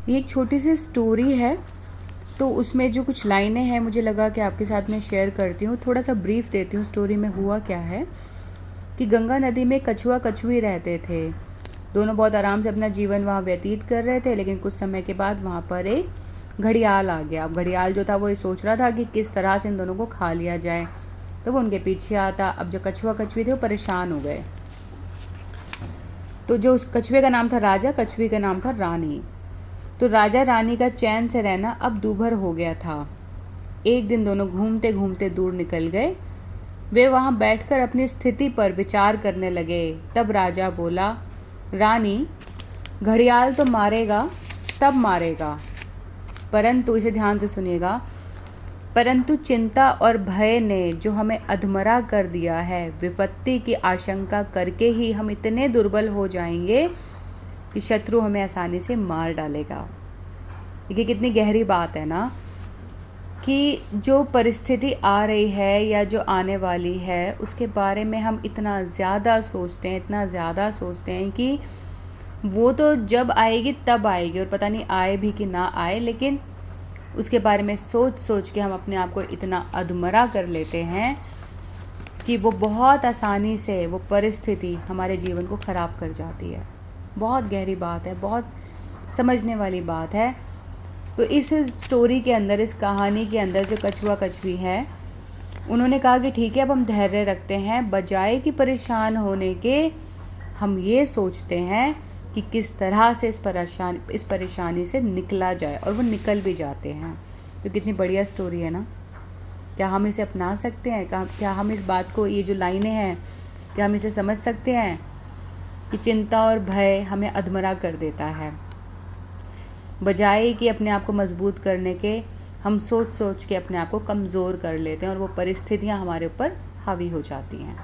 ये एक छोटी सी स्टोरी है, तो उसमें जो कुछ लाइनें हैं मुझे लगा कि आपके साथ में शेयर करती हूँ। थोड़ा सा ब्रीफ देती हूँ स्टोरी में हुआ क्या है। कि गंगा नदी में कछुआ कछुई रहते थे। दोनों बहुत आराम से अपना जीवन वहाँ व्यतीत कर रहे थे, लेकिन कुछ समय के बाद वहाँ पर एक घड़ियाल आ गया। अब घड़ियाल जो था वो ये सोच रहा था कि किस तरह से इन दोनों को खा लिया जाए, तो वो उनके पीछे आता। अब जो कछुआ कछुई थे वो परेशान हो गए। तो जो उस कछुए का नाम था राजा, कछुई का नाम था रानी। तो राजा रानी का चैन से रहना अब दूभर हो गया था। एक दिन दोनों घूमते घूमते दूर निकल गए। वे वहाँ बैठकर अपनी स्थिति पर विचार करने लगे। तब राजा बोला, रानी, घड़ियाल तो मारेगा तब मारेगा, परंतु इसे ध्यान से सुनिएगा, परंतु चिंता और भय ने जो हमें अधमरा कर दिया है, विपत्ति की आशंका करके ही हम इतने दुर्बल हो जाएंगे कि शत्रु हमें आसानी से मार डालेगा। ये कितनी गहरी बात है ना, कि जो परिस्थिति आ रही है या जो आने वाली है उसके बारे में हम इतना ज़्यादा सोचते हैं, इतना ज़्यादा सोचते हैं कि वो तो जब आएगी तब आएगी और पता नहीं आए भी कि ना आए, लेकिन उसके बारे में सोच सोच के हम अपने आप को इतना अधमरा कर लेते हैं कि वो बहुत आसानी से वो परिस्थिति हमारे जीवन को ख़राब कर जाती है। बहुत गहरी बात है, बहुत समझने वाली बात है। तो इस स्टोरी के अंदर, इस कहानी के अंदर जो कछुआ कछुई है, उन्होंने कहा कि ठीक है, अब हम धैर्य रखते हैं, बजाय कि परेशान होने के हम ये सोचते हैं कि किस तरह से इस परेशानी से निकला जाए, और वो निकल भी जाते हैं। तो कितनी बढ़िया स्टोरी है ना। क्या हम इसे अपना सकते हैं? क्या हम इस बात को, ये जो लाइनें हैं, क्या हम इसे समझ सकते हैं कि चिंता और भय हमें अधमरा कर देता है। बजाय कि अपने आप को मजबूत करने के, हम सोच सोच के अपने आप को कमज़ोर कर लेते हैं और वो परिस्थितियाँ हमारे ऊपर हावी हो जाती हैं।